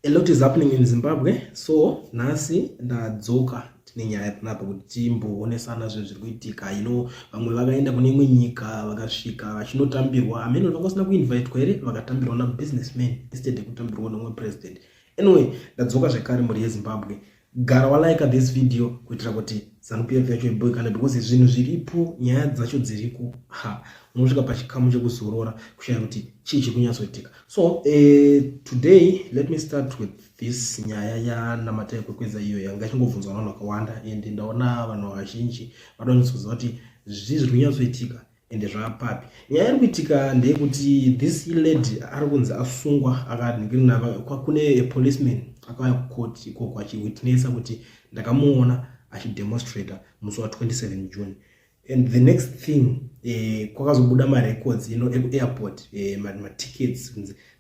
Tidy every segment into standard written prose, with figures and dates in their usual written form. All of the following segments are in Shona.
A lot is happening in Zimbabwe, so nasi ndadzoka tine nyaya panapa kuti timboonesana zvinhu zviri kuitika. Vamwe vakaenda kune imwe nyika vakasvika vachinotambirwa amene vakasina kuinvitwa here, vakatambirwa nabusinessman instead yekutambirwa nomwe president. Anyway, ndadzoka zvekare mhuri yeZimbabwe. Gara walike this video kuitira kuti ZANU-PF yacho iboikane, because zvinhu zviripo, nyaya dzacho dziriko, unosvika pachikamu chekuzorora kushaya kuti chii chiri kunyatsoitika. So today let me start with this nyaya yanamata yekwekweza iyo yanga ichingovhunzwa navanhu vakawanda, and ndaona vanhu vazhinji vadanonzwa kuti zvii zviri kunyatsoitika ende zvaapapi. Nyaya iri kuitika ndeyekuti this lady ari kunzi asungwa akaningirina kune policeman akauya kucourt ikoko achiwitnessa kuti ndakamuona achidemonstrata musi wa27 June. And the next thing, kwakazobuda marecords airport, matickets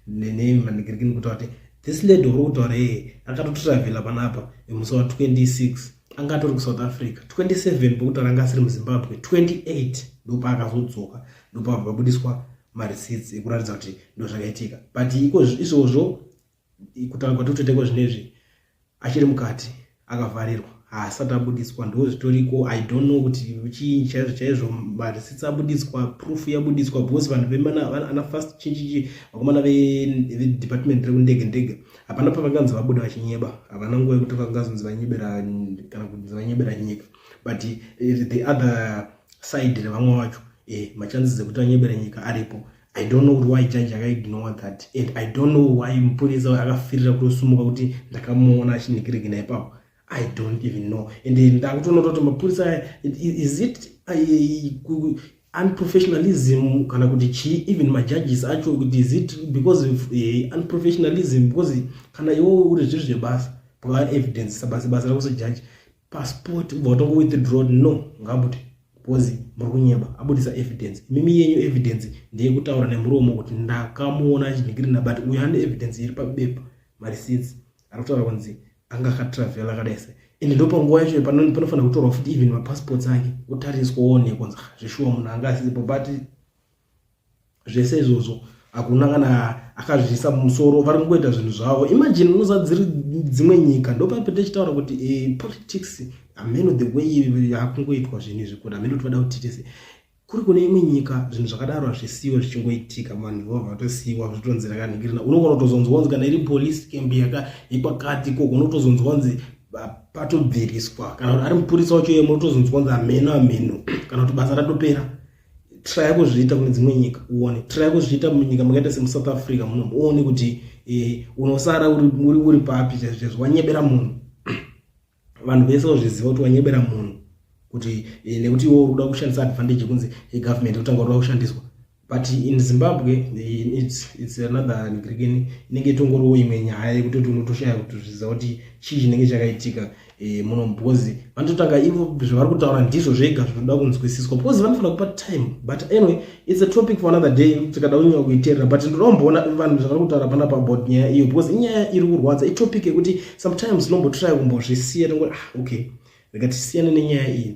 nemaningirikini kuti kuti this lady uri kutaura akatotravela panapa musi wa26 anga atori kuSouth Africa, 27 pokutaura anga asiri muZimbabwe, 28 ndopa akazodzoka, ndopa vabudiswa mareceipts ekuratidza kuti ndo zvakaitika. But izvozvo kutaura kwati utotekwa zvinezvi achiri mukati akavharirwa, haasati abudiswa, ndo zvitoriko. I don't know kuti chii chaizvo mareceipts abudiswa, proof yabudiswa, because vanhu ana first chinchichi vakomana vedepartment rekundege hapana pavanganzi vabuda vachinyeba, havana nguva yekuti vanganzi vanyebera kana kunzi vanyebera nyika. But the other side revamwe vacho machances ekuti vanyebera nyika aripo. I don't know why judge akaignore that, and I don't know why mupurisa akafirira kutosumuka kuti ndakamuona achiningirikina ipapo. I don't even know. And ndakutoona kuti mapurisa, is it unprofessionalism kana kuti chii, even majudges acho, kuti is it because of unprofessionalism, because kana iwo uri zviro zvebasa pa evidence basa rakuso judge passport votongo withdrawn, no ngabuti because muri kunyeba abudisa evidence. Mimi yenyu evidence ndiye kutaura nemuromo kuti ndakamuona achiningirina, but uyu ane evidence iri pabepa, mareceipts ari kutaura kunzi anga akatravela akadaisa. Ende ndopa nguva yacho panofanira kutorwa futi even mapassports ake kutariswa one kunzi zvishuwa munhu anga asipo. But zvese izvozvo hakuna kana akazviisa mumusoro, vari kungoita zvinhu zvavo. Imagine unozadziri dzimwe nyika, ndopa tichitaura kuti politics ameno the way yakungoitwa zvinhu izvi, kuti ameno toda kutitise kuri kune imwe nyika zvinhu zvakadaro hazvisiwe zvichingoitika, vanhu vobva vatosiyiwa zvitonzira kaningirina. Unogona kutozonzwa kunzi kana iri police camp yepakati ikoko, unotozonzwa kunzi patobviriswa, kana ari mupurisa wacho yemo unotozonzwa kunzi ameno kana kuti basa ratopera. Try kuzviita kune dzimwe nyika uone, try kuzviita munyika makaita semuSouth Africa muno, uone kuti unosara uri papi chaizvo wanyebera munhu. Vanhu vese vozviziva kuti wanyebera munhu, kuti nekuti iwo uruda kushandisa advantage kunzi government kutanga uruda kushandiswa. But in Zimbabwe it's another ngirikini, inenge tongorowo imwe nyaya yekuti unotoshaya kuti zviziva kuti chii chinenge chakaitika muno, because vanototanga ivo zvavari kutaura ndizvo zvega zvinoda kunzwisiswa, because vanofanira kupa time. But anyway, it's a topic for another day tikada kunyanya kuiteerera. But ndonomboona vanhu zvavari kutaura panapa about nyaya iyo, because inyaya iri kurwadza, itopic yekuti sometimes nombotry kumbozvisiya nongoti okay rekatisiyane nenyaya iyi,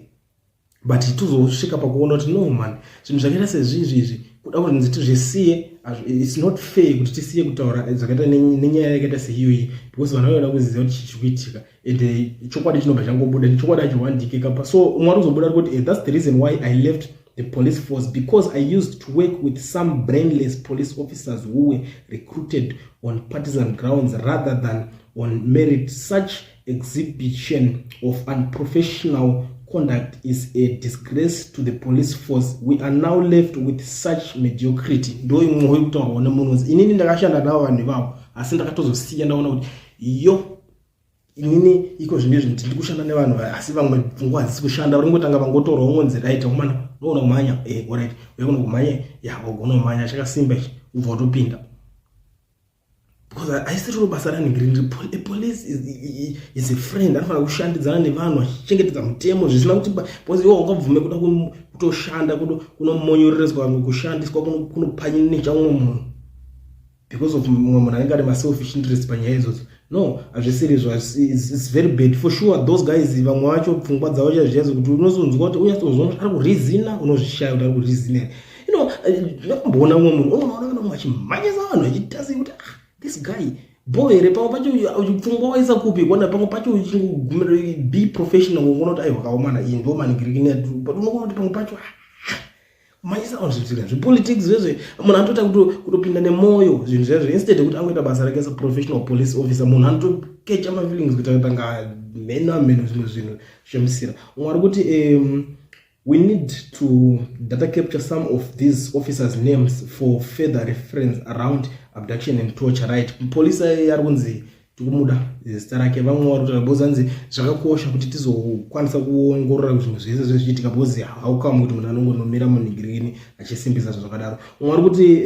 but tuzosvika pakuona kuti no man, zvinhu zvakaita sezvizvi kuda kuti tizvisiye, it's not fair kuti tisiye kutaura zvakaita nenyaya yakaita seiyoyi, because vanhu vanoda kuziva kuti chiri kuitika, and chokwadi chinobva changobuda, chokwadi achiwandike kapa. So umwe uzobuda kuti that's the reason why I left the police force, because I used to work with some brainless police officers who were recruited on partisan grounds rather than on merit. Such exhibition of unprofessional conduct is a disgrace to the police force. We are now left with such mediocrity. Ndo imwe kutaura nemunhu, inini ndakashanda navo vanhu ivavo, asi ndakatozosiya ndaona kuti inini iko zvinezvi ndiri kushanda nevanhu asi vamwe pfungwa hadzisi kushanda, vari kungotanga vangotorwa umwenzi right umana unoona kumhanya alright uyakona kumhanya ugona kumhanya chakasimba ichi ubva watopinda, because aisiri basa raningiriri. Police is a friend, anofanira kushandidzana nevanhu achichengetedza mutemo, zvisina kuti because iwo ungabvume kuda kutoshanda kunomonyorereswa kushandiswa kunopanyira nechaumwe munhu because of mumwe munhu anenge ari ma-selfish interest panyaya idzodzo. No, hazvisiri izvo, it's very bad for sure. Those guys vamwe vacho pfungwa dzavo chazviyadzo kuti unozonzwa kuti unyatozonzwa ari kurizina, unozvishaya kuti ari kurizina. Ndakamboona umwe munhu unoona kana mumwe achimhanyisa vanhu achitasi kuti this guy boy re pamwe pacho pfungwa waisa kupi kuona pamwe pacho be professional unoona kuti aiwa kaomana iyi ndo maningirikini atu but unoona kuti pamwe pacho maisa on politics zvezve munhu anotoita kutopinda nemoyo zvinhu zvezvo instead yekuti angoita basa rake as a professional police officer munhu anotokecha mafeelings kuita tanga meno zvimwe zvinhu zvemusira mwari kuti we need to data capture some of these officers names for further reference around abduction and torture, right? Police yari kunzi tikumuda zita rake vamwe vari kuti bozanzi zvakakosha kuti tizokwanisa kuongorora zvinhu zvese zvichiitika bozi haukamu kuti munhu anongonomira munhigirini achisimbisa zvakadaro mwari kuti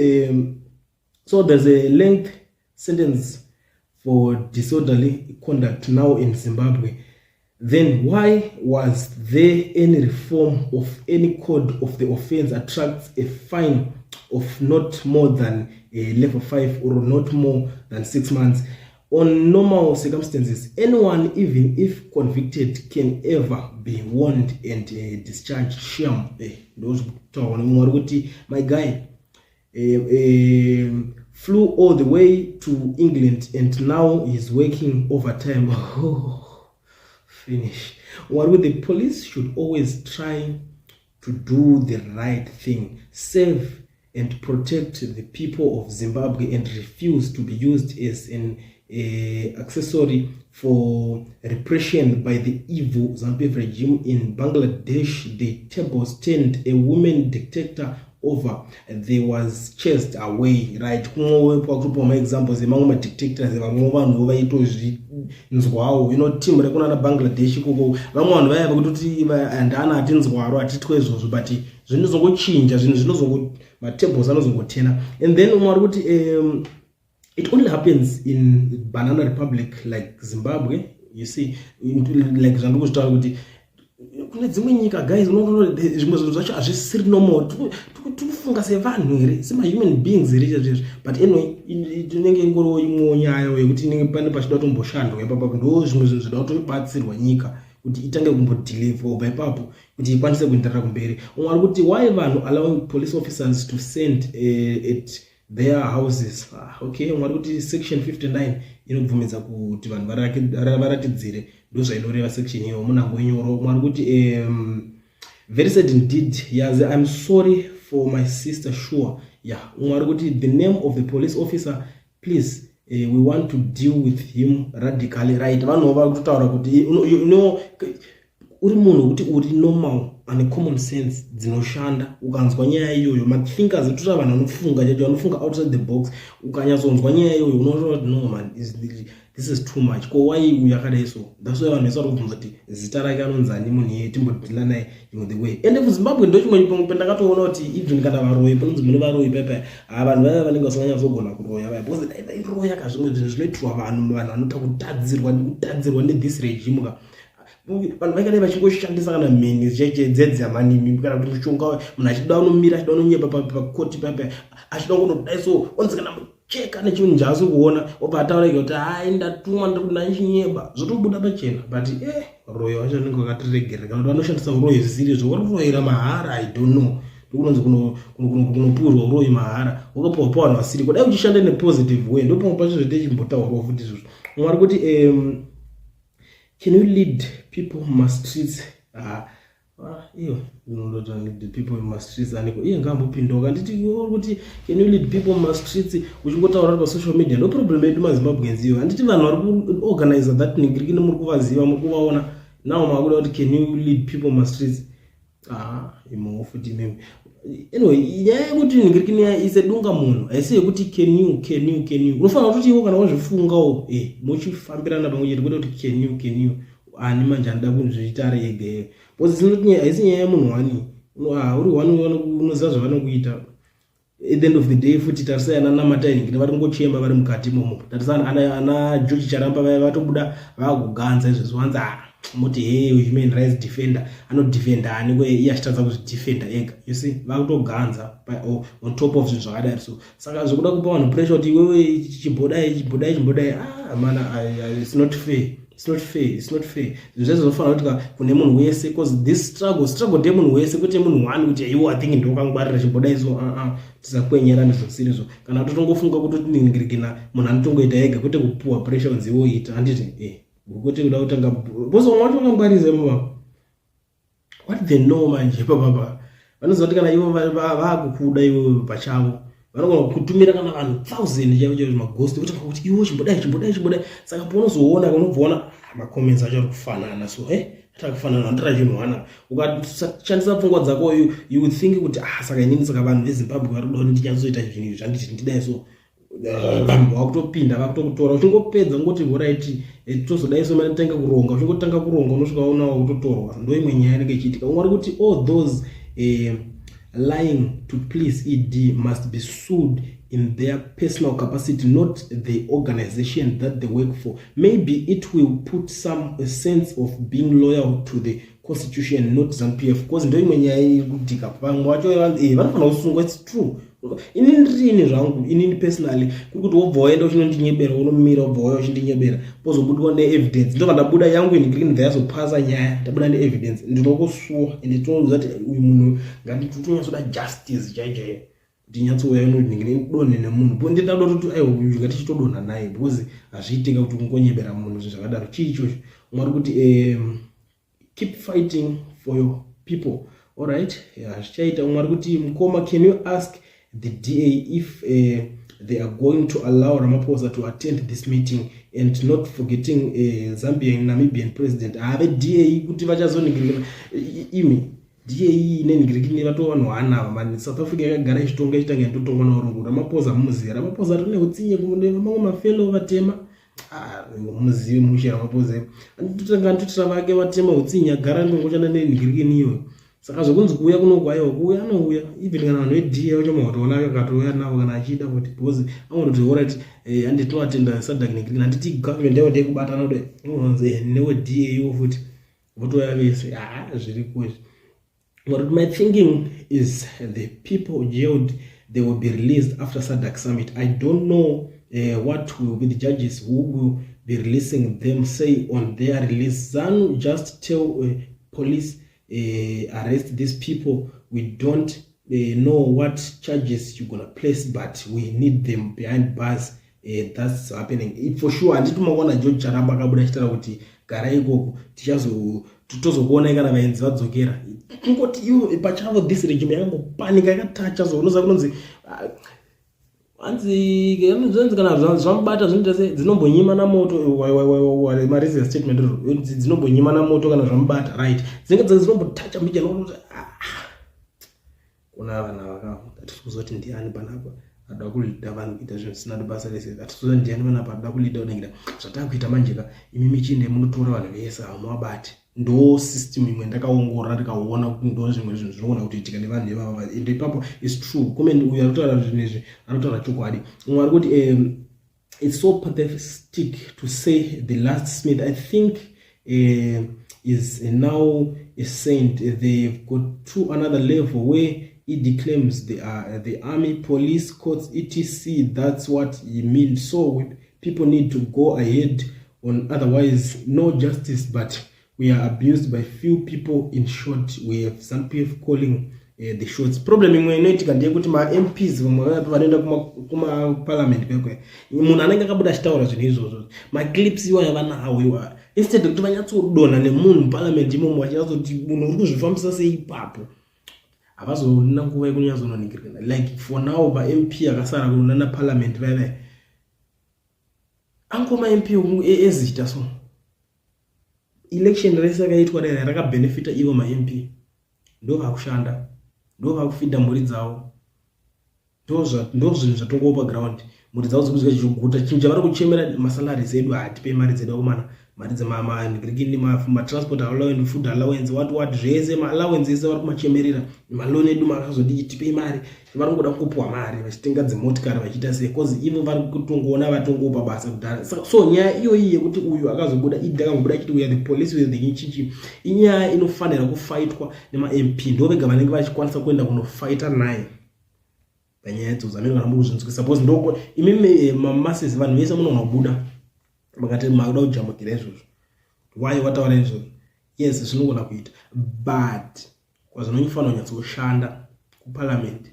so there's a length sentence for disorderly conduct now in Zimbabwe. Then why was there any reform of any code of the offense attracts a fine of not more than a level 5 or not more than 6 months? On normal circumstances, anyone, even if convicted, can ever be warned and discharged. Shame. Those my guy flew all the way to England and now he's working overtime. Finish. What with the police should always try to do the right thing, save and protect the people of Zimbabwe and refuse to be used as an accessory for repression by the evil ZANU-PF regime in Bangladesh. The tables turned a woman dictator over. They was chased away, right? Kumo examples among my dictators vamwe vanhu vaito zvinzwawo team rekuna na Bangladesh kuko vamwe vanhu vaya vakutoti andana atinzwaro atitwe izvozvo but zvinozongochinja zvinhu zvinozongo matables anozongotena and then umwe kuti it only happens in Banana Republic like Zimbabwe, you see, like zvandikuzvitaura kuti kune dzimwe nyika guys unoona zvimwe zvinhu zvacho hazvisiri normal tikufunga sevanhu here sema-human beings here izvezvo but anyway inenge ingoro imwewo nyaya yekuti inenge pane pachida kutomboshandwa ipapo ndo zvimwe zvinhu zvida kutobatsirwa nyika kuti itange kumbodeliver ubva ipapo kuti ikwanise kuenderera kumberi umwe ari kuti why vanhu allowing police officers to send at their houses. Okay, umwe ari kuti section 59 inobvumidza kuti vanhu varatidzire ndozvainoreva section iyo munango inyoro umwe ari kuti very sad indeed. Yes, I'm sorry for my sister, sure. Yeah, umwe ari kuti the name of the police officer, please, we want to deal with him radically, right? Vanhu vari kutaura kuti you know uri munhu kuti uri normal ane common sense dzinoshanda ukanzwa nyaya iyoyo mathinkers tuta vanhu vanofunga chacho vanofunga outside the box ukanyatsonzwa nyaya iyoyo unoona kuti no man, this is too much. Ko why uyakadai so? That's why vanhu vesari kubvunza kuti zita rake anonzani munhu iye timbodhila naye the way. And if Zimbabwe ndo chimwe pendakatoona kuti even kana varoyi panonzi mune varoyi pepe vanhu vaya vanenge vasinganyazogona kuroya vaya because iroya kazvimwe zvinhu zvinoitwa vanhu vanoita kutadzirwa ne-this regime ka vanhu vakadai vachingoshandisa kana mheni dzedzamanimi kana kuti mushonga munhu achida unomira achida unonyeba pakoti pape achida kunodai so onzi kana mucheka nechimwe njazi kuona obva ataura kuti hai ndatuma ndachinyeba zvotobuda pachena but royo wacho anenge wakatiregerera kana kuti vanoshandisa uroyi zvisiri zvo wariroyera mahara I don't know ndokunonzi kunopurwa uroyi mahara wakapuwa pa vanhu vasiri kudai uchishanda nepositive way ndopamwe pacho zvetechimbotaurwa futi izvozvo umwe ari kuti can you lead people must treat iyo ndinoda lead people must treat aniko iye ngambopindoka nditi kuti can you lead people must treat uchingotaura pa social media no problem yedu maZimbabweans iyo anditi vanhu vari kuorganize that ningirikini muri kuvaziva muri kuvaona nawo makuda kuti can you lead people must treat imo futi mimi anyway nyaya yekuti ningirikini isedunga munhu haisi yekuti can you unofanira kuti iwo kana wazvifungawo muchifambirana pamwe chete kuti can you ani manje anoda kunzviita ari ega because zinoti haisi nyaya yemunhu wani uri wani unoziva zvavanokuita at the end of the day futi tarisai ana namata iningiri vari kungochemba vari mukati imomo tarisai ana George Charamba vaya vatobuda vakuganza izvezvo vanzi muti hey human rights defender anodefenda ani kwe iye achitadza kuzvidefenda ega you see vakutoganza on top of zvinhu zvakadai so saka zvikuda kupa vanhu pressure kuti iwewe chimbodai mana it's not fair It's not fair. Zvezvo zvinofana kuti kune munhu wese, because this struggle nde munhu wese, kuti munhu wani kuti iwo I think ndo kangwarira chimboda izo tisakwenyerana zvosiri izvo. Kana totongofunga kuti tiningirikina munhu anotongoita ega kwete kupuwa pressure kunzi iwo ita, handiti kuti kuda kutanga bozo mwacho ngambarize mama. What they know manje baba. Vanozoti kana ivo vakukuda ivo pachavo. Vanogona kutumira kana vanhu 1000 chaivo maghost kuti iwo chimbodai. Saka paunozoona unobvona macomments acho ari kufanana, so atakufanana ndira chinhu wana. Ukashandisa pfungwa dzako you would think kuti saka inini saka vanhu veZimbabwe vari kuda kuti ndichazoita zvinhu zvanditi ndidai, so vanhu vakutopinda vakutokutora uchingopedza ngoti alright tozodai so manotanga kuronga, uchingotanga kuronga unosvika unawo kutotorwa. Ndo imwe nyaya inenge ichiitika. Ungari kuti all those lying to please ED must be sued in their personal capacity, not the organization that they work for. Maybe it will put a sense of being loyal to the constitution, not ZANU-PF, because ndo imwe nyaya iri kuitika. Vamwe vacho vanofana kusungwa. It's true. Inini zvangu inini personally kuti wobva waenda uchinondinyebera, unomira wobva wauya uchindinyebera, pozobudwa neevidence. Ndo kandabuda yangu ingreen ndayazopasa nyaya, ndabuda neevidence, ndinokusuwa ende tinoziva kuti uyu munhu ngatinyatsoda justice chaichaiyo, kuti nyatsouya inodonhe nemunhu po ndinoda kuti uyu ngatichitodonha naye, because hazviitika kuti ungonyebera munhu zvinhu zvakadaro. Chii ichocho? Mwari kuti keep fighting for your people. Alright, zvichaita. Mwari kuti Mukoma, can you ask the DA if they are going to allow Ramaphosa to attend this meeting, and not forgetting Zambian Namibian president. Have DA kuti vachazoningirika imi DA ineningirikini vato vanhu hana man. South Africa yakagara ichitonga ichitanga ndotongwa naurungu. Ramaphosa muziva. Ramaphosa rine utsinye kumune vamwe mafelo vatema muzive mushe Ramaphosa ndotanga ndotira vake vatema utsinye agara ndongochana neningirikini iwe. Saka zvokunzi kuuya kunogwayo kuuya anouya, even kana vanhu veDA vacho mahotoona akatouya navo kana achida kuti because anoti alright handitoatenda sadhak negirikini, handiti government yavo ndekubatana kuti unonzi neweDA iwo futi votouya vese zviri kwezvo. But my thinking is the people jailed, they will be released after SADC summit. I don't know what will be the judges who will be releasing them say on their release. ZANU just tell police arrest these people. We don't know what charges you're gonna place, but we need them behind bars. That's happening for sure. Handiti maona George Charamba akabuda achitaura kuti gara ikoko tozokuona kana vaenzi vadzokera. Kungoti iwo pachavo this regime yakambopanika yakatacha zvonoza kunonzi hanzi kana zvamubata zvinoita sei dzinombonyima namoto. Marisa statement dzinombonyima namoto kana zvamubata right, dzinenge dzinombotacha mbicha nokuti kuna vana vakatizoti ndiani panapa ada kulida vanhu kuita zvinhu zvisina basa rese. Atizoti ndiani panapa ada kulida unengida zvatakuita manjeka imi michinde munotora vanhu vese hamuvabati. Ndo system imwe ndakaongorora ndikaona kuti ndo zvimwe zvinhu zvinoona kuti itika nevanhu ivava, ende ipapo is true. Comment uyu anotaura zvinhu izvi anotaura chokwadi. Mwari kuti it's so pathetic to say the last Smith I think is now a saint. They've got to another level where ED claims they are the army, police, courts, etc. That's what he means. So people need to go ahead on, otherwise no justice, but we are abused by few people. In short, we have some people calling the shots. Problem imwe inoitika ndeyekuti ma MPs vanoenda kuma parliament kwekwe munhu anenge akabuda achitaura zvinhu izvozvo maclips iwaya vanawo iwa instead kuti vanyatsodonha nemunhu parliament imomo vachazoti munhu uri kuzvifambisa sei ipapo havazona nguva yekunyazononingirikana. Like for now MP akasara kunana parliament vaya angoma MP ezita so election race yakaitwa rera rakabenefita ivo ma-MP, ndo vakushanda, ndo vakufidha mhuri dzavo, ndo zvinhu zvatongopa ground. Mhuri dzavo dzikuzvika chichiguta chinhu chavari kuchemera masalaries edu hatipe mari dzedu akomana, mari dzemagrikini matransport allowance, food allowance, what zvese ma-allowance ese vari kumachemerera, maloni edu makazodii tipei mari, vari kungoda kupuwa mari vachitenga dzimotikari vachiita sei, cause ivo vari kutongoona vatongopa basa kudhara. So nyaya iyoyi yekuti uyu akazobuda idhi akangobuda achiti we are the police with the inchinchi, inyaya inofanira kufaitwa nema-MP, ndo vega vanenge vachikwanisa kuenda kunofaita naye panyaya idzodzo amene kana muzvinzwisa. Suppose ndoko imimi mamasses vanhu vese munoona kubuda makati makuda kujambukira izvozvo why wataura izvo. Yes, zvinogona kuita, but kwazvinonyofanira kunyatsoshanda kuparliament,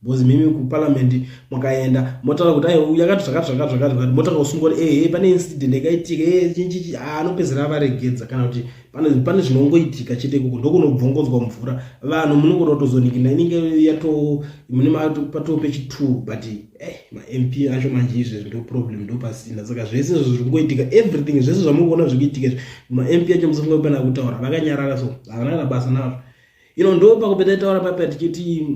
because mimi kuparliament mwakaenda motaura kuti ai yakati zvakati motanga kusunga kuti pane incident yakaitika chinchi anopedzera varegedza, kana kuti pane zvinongoitika chete ikoko ndokunobvongodzwa mvura vanhu munongona kutozonikina inenge yato mune patope chituru, but ma-MP acho manje izvezvi ndo problem ndo pasina. Saka zvese izvo zviringoitika, everything zvese zvamukuona zvikuitika ma-MP acho musafunga kupana kutaura vakanyarara, so havana kana basa nazvo. Ndo pakupedza taura papa tichiti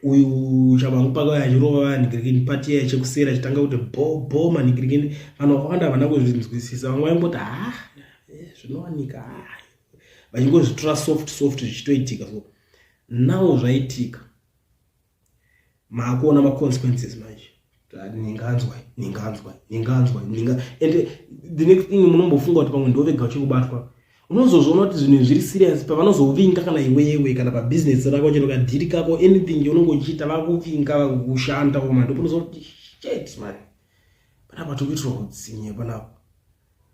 uyu chabangu pakauya achirova vanhu pati yachekusera chitanga kuti bo manhikirikini vanhu vakawanda havana kuzvinzwisisa. Vamwe vaimboti zvinowanika vachingozvitora soft zvichitoitika. So now zvaitika maakuona ma-consequences manje, ninganzwa and the next thing munombofunga kuti pamwe ndovega uchikubatwa. Unozozviona kuti zvinhu zviri serious pavanozovinga kana iwewe kana pabusiness rako chino kadhiri kako anything yaunongochita vakuvinga kushanda komando unozoti shit man panapa tokuitwa kudzinya panapa,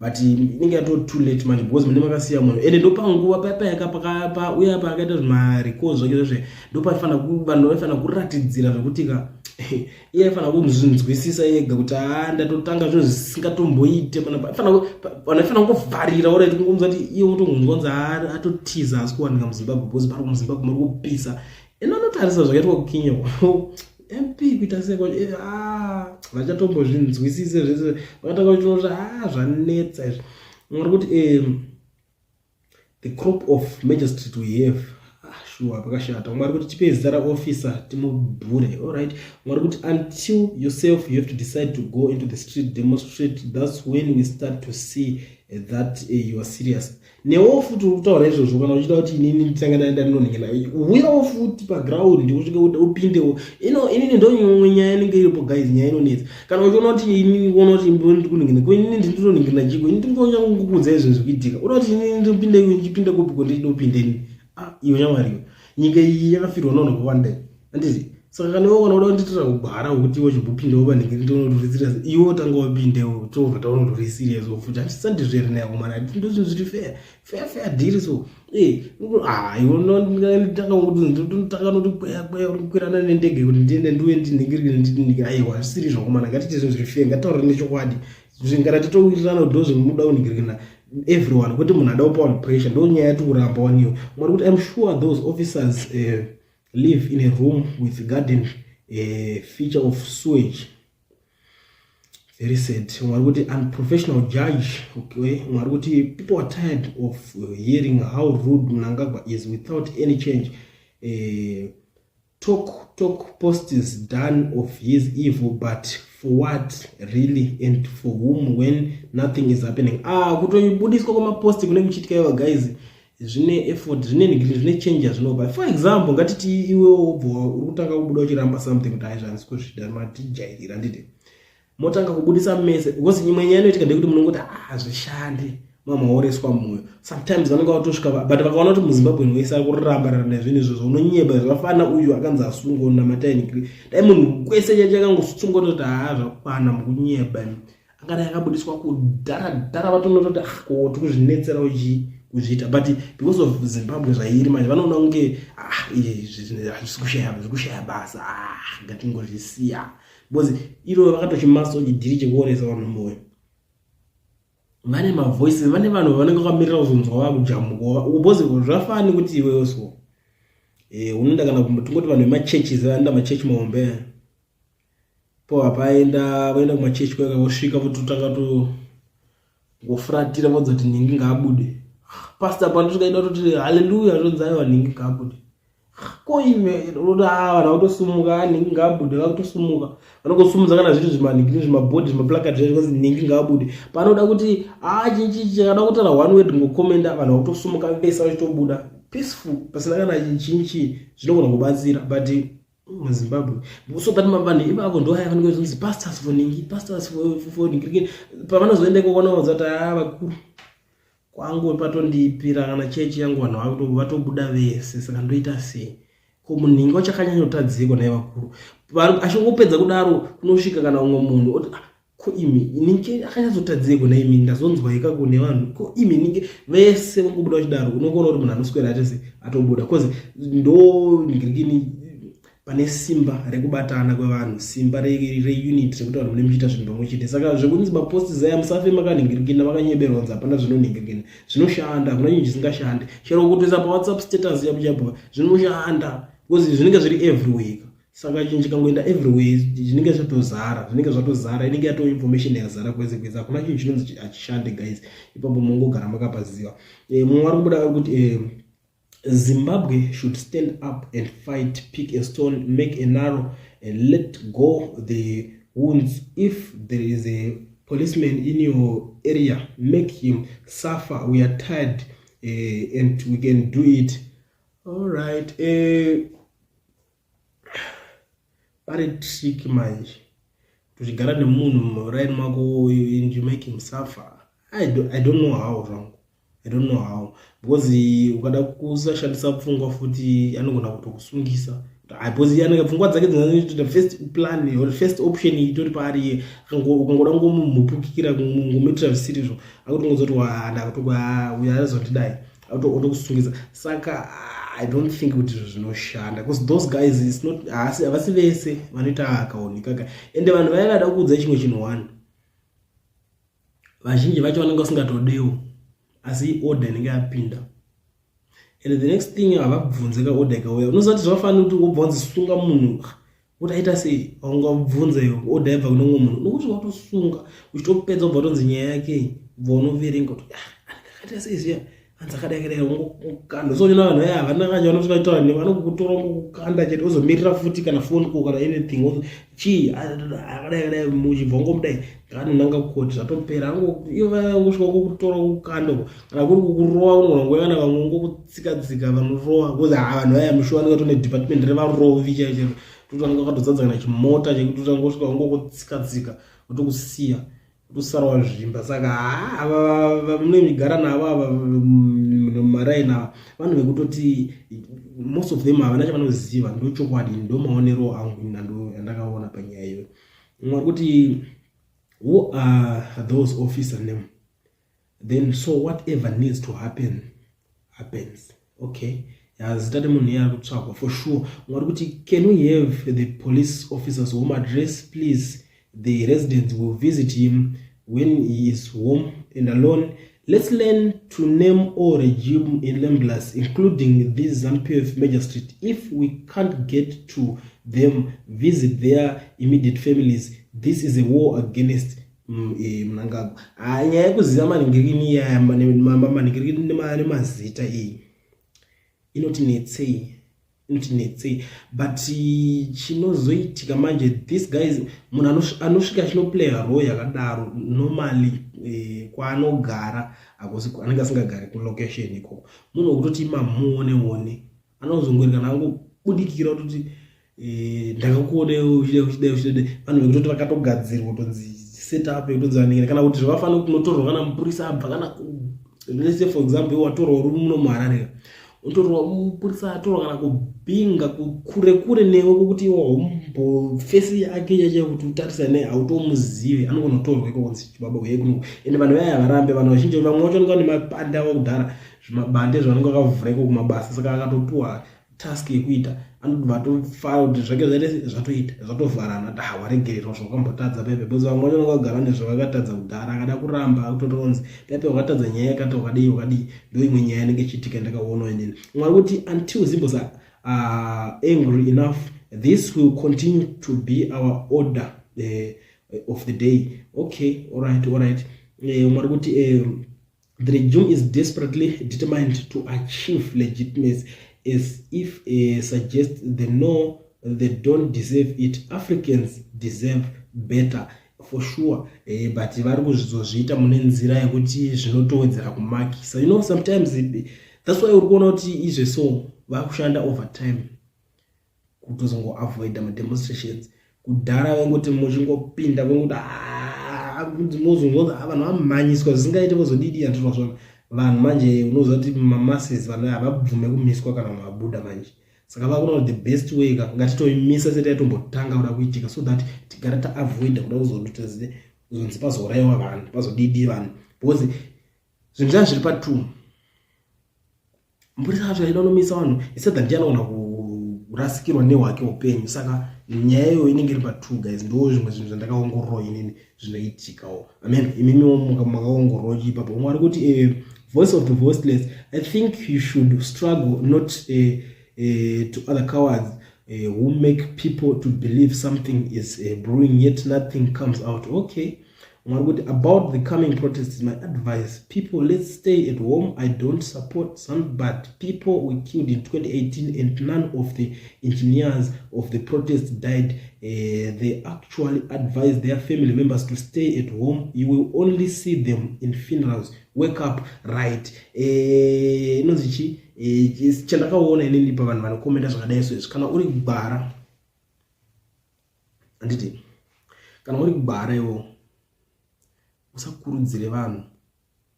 but inenge yato too late manje because mune makasiya munhu ende ndo panguva papa yakapakapa uya pakaita zvima records zvake zveshe ndo pafana vanhu vafana kuratidzira zvekutika iye fana kumuzvinzwisisa yega kuti ndatotanga zvinhu zvisingatomboite panafana kuvharira ora kungomza kuti iye utongonzwa atotiza asi kuwanika muZimbabwe because pari muZimbabwe muri kupisa inonotarisa zvakaitwa kukinya MP kuita seko vachatombozvinzwisise zvese vakatanga kuchiti zvanetsa izvi ngori kuti the crop of magistrate we have sure pakashata. Mwari kuti tipe zita raofficer timubhure, alright. Mwari kuti until yourself you have to decide to go into the street demonstrate, that's when we start to see that you are serious. Newo futi utaura izvozvo kana uchida kuti inini nditanga ndaenda ndinoningina uyawo futi paground ndikusvika kuti upindewo inini ndo nyaya inenge iripo guys, nyaya inonetsa. Kana uchiona kuti inini uona kuti ndikuningina kwenini ndinoningina chiko inini ndingonya kukudza izvo zvikuitika unoda kuti inini ndipinde kupiko ndinopindeni iyo nyamariyo nyika iyi yakafirwa nono kuwanda andizi. Saka kana wewe unoda nditira kubhara ukuthi iwe chibupinde obanike ndinotorisira iwo tanga wapindewo tova taunoti serious futhi andisandizvere nayo kumana ndizvo zviri fair deal. So iwo nditanga ukuthi nditanga kuti kweya kukwirana nendege kuti ndiende ndiwe ndiningirike aiwa siri zvakumana ngatiti zviro zviri fair ngataura nechokwadi zvingara titowirirana kudozve muda uningirikana everyone kuti munhu ada upa pressure ndo nyaya yatikuramba waniyo. Mwari kuti I'm sure those officers live in a room with garden feature of sewage. Very sad. Mwari kuti unprofessional judge, okay. Mwari kuti people are tired of hearing how rude Mnangagwa is without any change. Talk post is done of his evil, but for what really and for whom when nothing is happening. Kutoibudiswa kwa maposti kune kuchitika iwa guys zvine effort zvine changes zvinoba. For example ngatiti iwe urikutanga kubuda uchiramba something kuti aizvanisi kuzvida matijairira nditi motanga kubudisa mese because nyimwe nyaya inoitika ndekuti munongoti zvishandi mamaoreswa mumwe sometimes vanenge vatosvika but vakaona kuti muZimbabwe wese arikuramba nezvinhu izvozvo unonyeba zvakafana uyu akanzi asungwa namataini dai munhu kwese chakangosungwa kuti zvakwana mukunyeba akada yakabudiswa kudhara vatonototi kuti kuzvinetsera kuzviita but because of Zimbabwe zvairi manje vanoona kunge zvikushaya basa ngatingozvisiya because iro vakatochimaso chidhiri chekuonesa vanhu moyo vane mavoices vane vanhu vanenge vakamirira kuzonzwa vakujamuka because zvafani kuti iwewe so unoenda kana tungoti vanhu vemachechi vanoenda machechi maombe po apaenda vaenda kumachechi kweka vosvika vototanga to ngofuratira vodza kuti ningi ngaabude pastor pandosvikaida kuti haleluya zvonzaiwa ningi ngaabude koime roda vanhu vakutosumuka ningi ngaabude vakutosumuka vanongosumudza kana zviri zvimaningiri zvimabhodhi zvimaplakati zvaikozi ningi ngaabude panoda kuti chinchi chakada kutaura one word ngokomenda vanhu vakutosumuka vese vachitobuda peaceful pasina kana chinchi zvinogona kubatsira but muZimbabwe so that mabani ivavo ndo haya vanenge vachiti pastors for ningi pastors for ningi pavanozoenda kuona kuti vakuru kwangu patondipira kana chechi yangu vanhu vatobuda vese saka ndoita sei ko muningi wachakanyanyotadzikwa naye vakuru achingopedza kudaro kunosvika kana umwe munhu oti ko imi ninge akanyazotadzeko na imi ndazonzwa ikako nevanhu ko imi ninge vese vangobuda vachidaro unokuona kuti munhu anoswera atese atobuda cause ndo ningirikini pane simba rekubatana kwevanhu, simba reunit rekuti vanhu munemuchiita zvinhu pamwe chete. Saka zvekunzi maposti zaya musafe makaningirikina makanyeberonza hapana zvinoningirikina, zvinoshanda, hakuna chinhu chisingashandi. Chero kutoisa pawhatsapp status yapo chapo zvinoshanda because zvinenge zviri everywhere. Saka chinhu chikangoenda everywhere zvinenge zvatozara inenge yato information yazara kwese kwese, hakuna chinhu chinonzi achishande guys. Ipapo mungogara makapaziva. Mumwe ari kubuda kuti Zimbabwe should stand up and fight, pick a stone, make an arrow, and let go the wounds. If there is a policeman in your area, make him suffer. We are tired and we can do it. All right. Pari trick manje. Tuchigara nemunhu right mako and you make him suffer. I don't know how wrong. I don't know how, because ukada kusashandisa pfungwa futi anogona kutokusungisa because yanenge pfungwa dzake dzinoita first plan or first option itori pari ukangoda ngomupukira ngomuitira zvisizvo akuti ngozoti ndakatoka uyazondidai autokusungisa. Saka I don't think kuti zvinoshanda because those guys is not havasi vese vanoita akaonekaka ende vanhu vayakada kuudza chimwe chinhu one vazhinji vacho vanenge vasingatodiwo asi order inenge yapinda. And the next thing havabvunzeka order ikauya unozati zvavafanira kuti ubvunze sunga munhu kuti aita sei aungabvunze order yabva kune umwe munhu nokuti watosunga uchitopedza ubva tonzi nyaya yake ubva unoverenga kuti akaita sei ziya hanzi akadai ungokanda. So vanhu vaya havana kanje vanosvikaitaura nevanokutora ngokukanda chete ozomirira futi kana phone call kana anything chii akadai muchibva ngomudai ngananga kukoti zvatopera angosvika kokutora kukanda kana kuri kukurowa unogona kana vamwe ngokutsikadzika vanorowa because vanhu vaya mushuwanika tone department revarovi chaicho totange katodzadza kana chimota chekuti totangosvika ngokutsikadzika otokusiya kusara wazvimba. Saka ava mune migara navo ava maraina vanhu vekutoti most of them havana chavanoziva ndochokwadi ndomaonero angu yandakaona panyaya iyo. Mwa kuti who are those officer name, then so whatever needs to happen happens. Okay, zitate munhu yari kutsvakwa for sure. Mwari kuti can we have the police officers home address please? The residents will visit him when he is home and alone. Let's learn to name all regime in Lemblas, including this ZANU-PF Major Street. If we can't get to them, visit their immediate families. This is a war against Mnangagwa. Nyaya yekuziva maningirikini ya maningirikini nemazita iyi inotinetsei but chinozoitika manje this guys munhu anosvika chinoplaya role yakadaro normally kwaanogara anenge asingagari kulocation iko munhu wekutoti mamuone anozongorika nangobudikira kuti ndakakuonewo uchidai vanhu vekutoti vakatogadzirwa kutonzi setup yekutonzi vaningire kana kuti zvavafanira kunotorwa kana mupurisa abva kana let's say for example watorwa uri muno muHarare unotorwa mupurisa atorwa kana kubinga kure newe kokuti iwo face yake yaje kuti utarisa naye automuzive anogona kutorwa ikonzi baba uye kuno ende vanhu vaya varambe vanhu vazhinji vamwe vacho vanenge vane mapanda avo kudhara zvimabande zvanenge vakavhura iko kumabasa saka akatopuwa task yekuita anoti vatofara kuti zvake zvaite zvatoita zvatovharana kuti waregererwa zvakambotadza pepe because vamwe vacho vanenge vagara nezvavakatadza kudhara akada kuramba akutotonzi pepe wakatadza nyaya yakati wakadii ndo imwe nyaya inenge ichiitika ndakaona inini. Mwari kuti until Zimbos are angry enough, this will continue to be our order of the day. Okay, all right. Mwari kuti the regime is desperately determined to achieve legitimacy, as if suggest they don't deserve it. Africans deserve better for sure, but vari kuzvozviita mune nzira yekuti zvinotowedzera kumakisa. You know, sometimes that's why uri kuona kuti izve so vakushanda overtime kutozongoavoida mademonstrations. Kudhara vengoti muchingopinda vengoti muzongoza vanhu vamanyiswa zvisingaite vozodidi andizvo zvona vanhu manje unoziva kuti mamases vanhu havabvume kumiswa kana mabuda manje. Saka vakuona kuti the best way ngatitoimisa seti yatombotanga kuda kuitika so that tigare taavoida kuda kuzodutazide uzonzi pazouraiwa vanhu pazodidi vanhu because zvinhu zvaa zviri pa2 mapurisa acho aida unomisa vanhu isedha ndianogona kurasikirwa nehwake upenyu. Saka nyaya iyoyo inenge iri pa2 guys. Ndo zvimwe zvinhu zvandakaongorora inini zvinoitikawo. Amen. Imimiwo makaongorora ipapo mwari kuti voice of the voiceless. I think you should struggle not to other cowards who make people to believe something is brewing yet nothing comes out. Okay. About the coming protests, my advice, people, let's stay at home. I don't support some, but people were killed in 2018 and none of the engineers of the protest died. They actually advised their family members to stay at home. You will only see them in funerals. Wake up, right? Chandakaona inini pa vanhu vanokomenta zvakadai izvozvo. Kana uri kubara anditi kana uri kubara iwo usakurudzire vanhu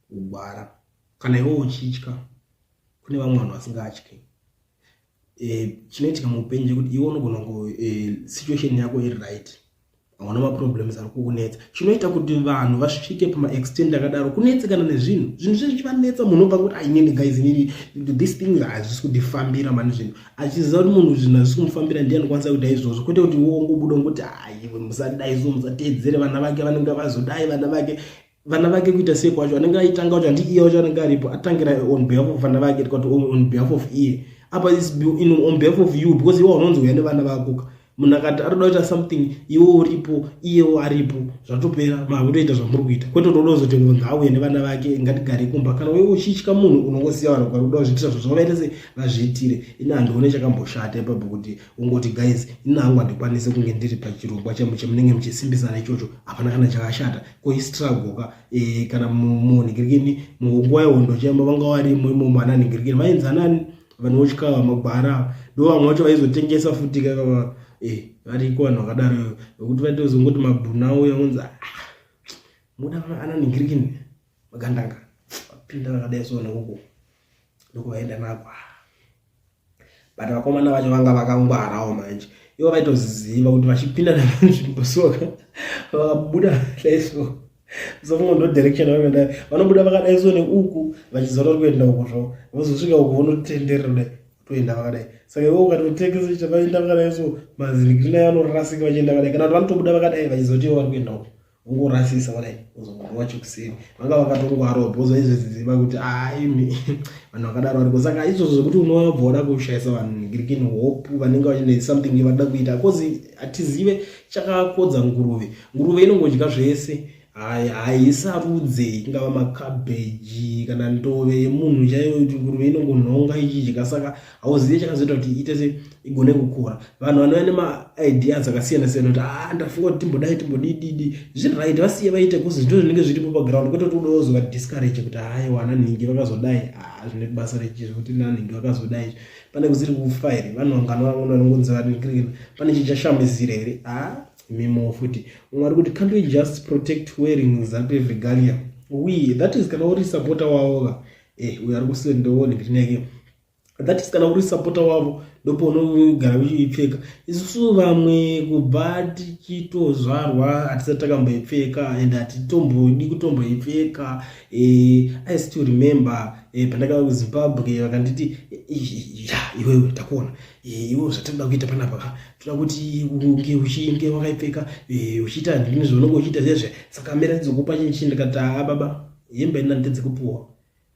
kubara. Kana iwo uchitya kune vamwe vanhu vasingatyi. Chinoitika muupenyu kuti iwe unogona situation yako iri right, hauna maproblems ari kukunetsa. Chinoita kuti vanhu vasvike pamaextend akadaro kunetsekana nezvinhu zvichivanetsa. Munhu obva kuti inini guys, inini this thing hazvisi kundifambira mani. Zvinhu achiziva kuti munhu zvinhu hazvisi kumufambira ndiye anokwanisa kudai izvozvo, kwete kuti wongobuda ngokuti musadai so musateedzere vana vake vanenge vazodai vana vake kuita sei kwacho anenge aitanga kuti handi iye wacho anenge aripo atangira on behalf of vana vake tikati on behalf of iye apa is on behalf of you, because iwe unonzi uya nevana vako. Munhu akati arikuda kuita something iwe uripo iyewo aripo zvatopera makutoita zvamuri kuita, kwete unoda kuzoti ngauye nevana vake ngatigare kumba. Kana wewe uchitya munhu unongosiya vanhu kwakuda kuzviitira zvakaita se vazviitire. Ina handione chakamboshata ipapo kuti ungoti guys ina hangu handikwanise kunge ndiri pachirongwa chamunenge muchisimbisana ichocho, hapana kana chakashata koistruggle ka kana munhingirikeni munguva yehondo chamba vanga varimo imomo ananhingirikeni vainzanani vanhu vochikawa magwara ndo vamwe vacho vaizotengesa futi kaka variko vanhu vakadaro vekuti vatozongoti mabhuna uya unzi muda ananhingirikeni magandanga vapinda vakadai so nekuko ndoko vaenda nako. But vakomana vacho vanga vakangwarawo manje ivo vaitoziva kuti vachipinda nanzvimbo soka vakabuda daiso sofunga ndo direction vanoenda vanobuda vakadai so neuku vachizoda kuenda uko zvavo vozosvika uko vonotenderera kudai toenda vakadai. Saka ivo ukatotekesa chavaenda vakadai so mazirikirina yanorasika vachienda vakadai. Kana vanotobuda vakadai vachizoti ivo vari kuenda uko ungorasisa kudai uzongorwa chikuseri vanga vakatongwarawo bhozo izviziva kuti imi vanhu vakadaro variko. Saka izvozvo zvekuti unobva wada kushayisa vanhu nhingirikeni hope vanenge vachine something vada kuita kozi hatizive chakakodza nguruve inongodya zvese haisarudze ingava makabheji kana ndove yemunhu chaiyo kuti nguruve inongonhonga ichidya. Saka hauzive chakazoita kuti iite igone kukura. Vanhu vanova nemaideas akasiyana siyana kuti ndafunga kuti timbodai timbodididi zviright vasiye vaite kuzi zvito zvinenge zviripo paground kwete kuti udozo vadiscourage kuti wananhingi vakazodai zvine basa rechizvo kuti nanhingi vakazodai pane kusiri kufairi vanhu vanongonzi vanhingirikeni pane chichashamizira here mimo futi mwari kuti can't we just protect wearing zape regalia that is kana uri supporter wavo we are kusendewo ngitineke that is kana uri supporter wavo ndopo unogara uchipfeka. Isusu vamwe kubva tichitozvarwa hatisati takamboipfeka and hatitombodi kutomboipfeka. I still remember pandakava kuZimbabwe vakanditi iwewe takuona iwe zvatoda kuita panapa toda kuti unge wakaipfeka uchiita ndini zvaunenge uchiita zvezve saka mera dzizokupa chinhu ndikati baba hembe ina ndedze kupuwa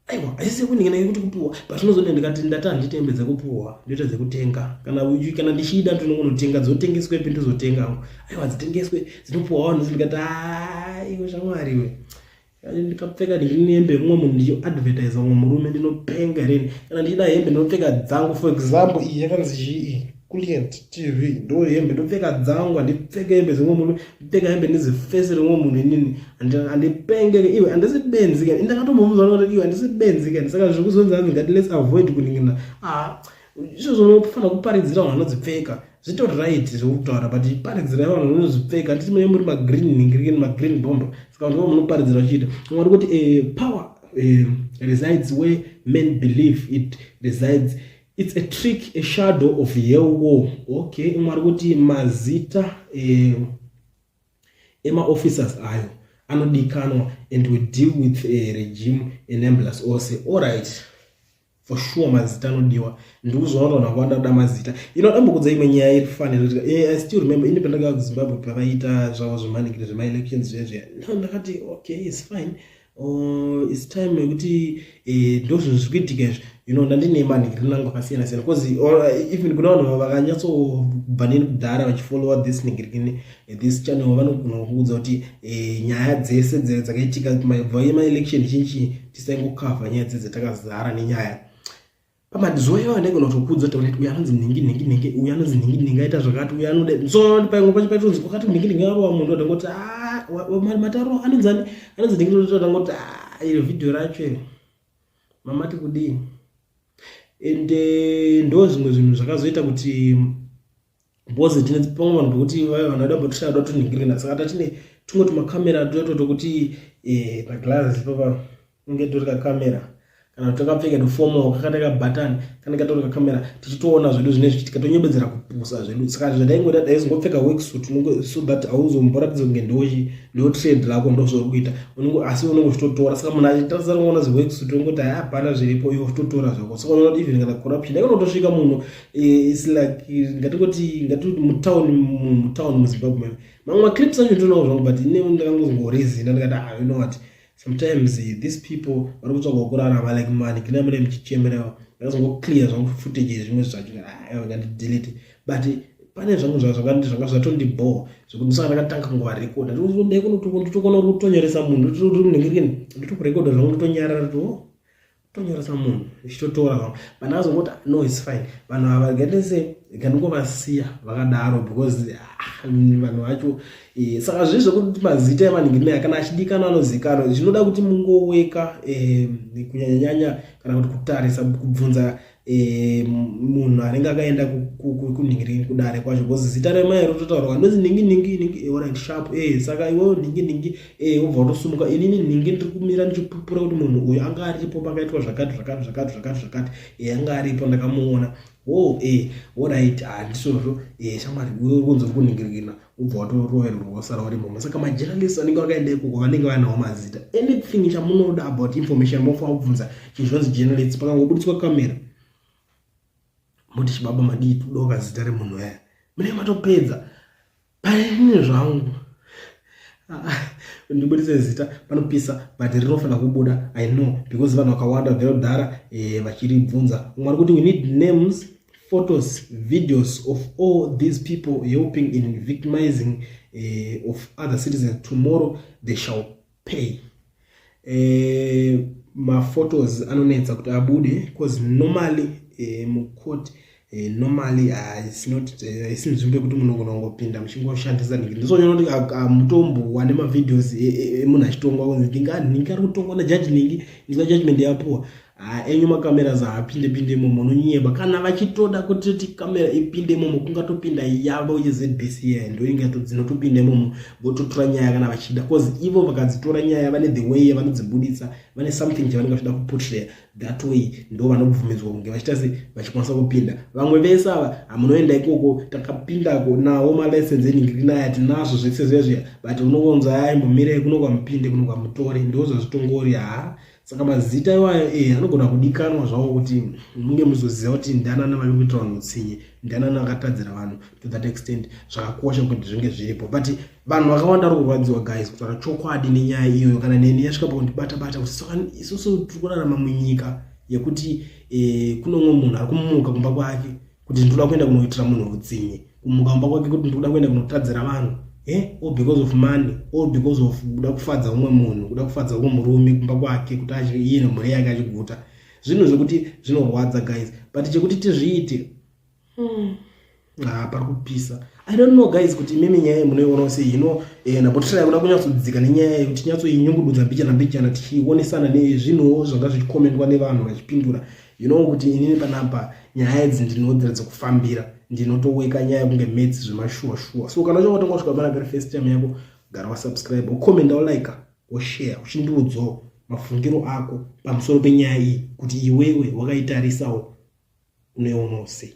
aiwa asisi kuningina kuti kupuwa but unozoti ndikati ndati handiti hembe dzekupuwa ndoita dzekutenga kana ndichida ndinotenga dzotengeswe pinto zotenga aiwa dzitengeswe dzinopuwa vanhu ndikati iwe shamwari iwe ndikapfeka ndine hembe mumwe munhu ndicho advertise mumwe murume ndinopenga reni kana ndichida hembe ndinopfeka dzangu for example iyi yakanzi Client TV ndo hembe ndopfeka dzangu handipfeke hembe dzimwe munhu ndipfeka hembe nezifesi rimwe munhu inini handipenge iwe handisibenzika ndakatombomuzwa kuti iwe handisibenzika saka zvekuzonzi hanzi ngati let's avoid kuningina izvo zvinofana kuparidzira vanhu vanodzipfeka zvito right zvekutaura but paridzira vanhu vanozvipfeka handiti mune muri magreen ningirikeni magreen bomb saka vanhu vanoparidzira vachiita mwari kuti power resides where men believe it resides. It's a trick, a shadow of your war. Okay, mwari kuti mazita ema officers ayo anodikanwa, and we deal with a regime enablers ose. Alright, for sure mazita anodiwa. Ndikuzoona kwanda kuda mazita. Dambo imwe nyaya iri funny. I still remember independent of Zimbabwe pavaita zvavo zvemaningiro zvema elections zvezve. Ndakati okay, it's fine. It's time yekuti ndozvo zvikuitika izvi. Ndandine maningiro nangu akasiyana siyana, because even kuna vanhu vakanyatsobva nekudhara vachifollowa this ningirikini this channel vanogona kuudza kuti nyaya dzese dzakaitika mabva ema-election zhinji tisaingokavha nyaya dzedze takazara nenyaya. Pamazuva iwayo ndaigona kutokudza kuti uyu anonzi ningi, uyu anonzi ningi aita zvakati, uyu anode so paimwe pacho paitonzi kwakati ningi arova munhu ndangoti mataro anonzi ningi ndangoti iro vhidhiyo racho mamati kudii. Ende ndo zvimwe zvinhu zvakazoita kuti bozi tine pamwe vanhu pokuti vanoda mbotoshada kutoningirina, saka tatine tumwe tumakamera tokuti paglass papa unge tori kakamera kana takapfeka nefomo kakataka button kana katori kakamera tichitoona zvedu zvine zvichitika tonyebedzera kupusa zvedu. Saka zvadaingoda daizongopfeka worksuit so that auzomboratidza kunge ndo trade lako ndozvokuita asi unenge uchitotora. Saka munhu achitarisa kuona zveworksuit ungoti hapana zviripo iwo utotora zvako. Saka unoona even kana corruption yakanotosvika munhu is like ngati mutown muZimbabwe mamwe clips acho ndinonawo zvangu, but ine ndakangozongorezina ndikati you know what, sometimes these people vari kutsvaga kurarama like money kina mune mchichemera ndakazongoclear zvangu footage zvimwe zvacho ngatidelete, but pane zvangu zvanga zvatondibore zvekuti ndisaka ndakatanga kungovarekodha nditokona kutonyoresa munhu nditoriningirikeni nditokurekodha zvangu nditonyarara tonyoresa munhu ndichitotora zvangu, but ndakazongoti no it's fine. Vanhu ava gatese ngandingovasiya vakadaro because vanhu vacho saka zvizvi zvekuti mazita emaningirina kana achidikana anozikanwa zvinoda kuti mungoweka kunyanyanyanya kana kuti kutarisa kubvunza munhu anenge akaenda kuningirikini kudare kwacho, because zita remai rototaurwa ndozi ningi alright sharp saka iwo ningi ubva utosumuka inini ningi ndiri kumira ndichipupura kuti munhu uyu anga aripo pakaitwa zvakati anga aripo ndakamuona alright handisozvo shamwari unze kuningirikina ubva watoroverwa wasara uri mhoma. Saka majournalists anenge vakaenda ikoko vanenge vanawo mazita, anything chamunoda about information mofanira kubvunza chizvonzi journalists. Pakangobudiswa kamera moti chibaba madii tudoka zita remunhu yaya mune matopedza paine zvangu ndibudise zita panopisa, but rinofanira kubuda I know because vanhu vakawanda verodhara vachiribvunza. Mwari kuti we need names, photos, videos of all these people helping in victimizing of other citizens. Tomorrow they shall pay. Maphotos anonetsa kuti abude because normally mukoti normally isinzvimbo yekuti munhu unongopinda muchingoshandisa ningi. Ndizonyona kuti mutombo wane mavideos emunhu achitongwa kunzi ningi ari kutongwa najaji ningi judgment yapuwa enyu makamera zaapinde imomo unonyeba kana vachitoda kuti kamera ipinde imomo kungatopinda yavo yeZBC ndo inge dzinotopinda imomo vototora nyaya kana vachida, because ivo vakadzitora nyaya vane the way yavanodzibuditsa, vane something chavanenge vachida kuportray that way, ndo vanobvumidzwa kunge vachita sei vachikwanisa kupinda. Vamwe vese ava hamunoenda ikoko takapindako nawo malicense eningirikina aya tinazvo zvese zvezviya, but unokonza aimbomirei kuno kwamupinde kuno kwamutore ndozvo zvitongori Saka mazita iwayo anogona kudikanwa zvawo kuti munge muzoziva kuti ndanana vari kuita vanhu utsinye, ndanana akatadzira vanhu to that extent, zvakakosha kuti zvinge zviripo. But vanhu vakawanda vari kurwadziwa guys kutaura chokwadi nenyaya iyoyo, kana neni yasvika pakundibata kuti saka isusu tiri kurarama munyika yekuti kuno umwe munhu ari kumuka kumba kwake kuti ndinoda kuenda kunoitira munhu utsinye, kumuka kumba kwake kuti ndinoda kuenda kunotadzira vanhu all because of money, all because of kuda kufadza umwe munhu, kuda kufadza umwe murume kumba kwake kuti iye nemhuri yake achiguta. Zvinhu zvekuti zvinorwadza guys, but chekuti tizviite pari kupisa. I don't know guys kuti mimi nyaya munoiona sei napotisha kuda kunyatsodzika nenyaya yekuti nyatsoinyungududza mbichana tichionesana nezvinhu zvanga zvichikomentwa nevanhu vachipindura kuti inini panapa nyaya idzi ndinodziradza kufambira, ndinotoweka nyaya kunge mates zvemashuwa. So kana uchingotonga kusvika pana very first time yako, gara wasubscribe, ucomment, ulike, ushare, uchindiudzawo mafungiro ako pamusoro penyaya iyi kuti iwewe wakaitarisawo unoionawo sei.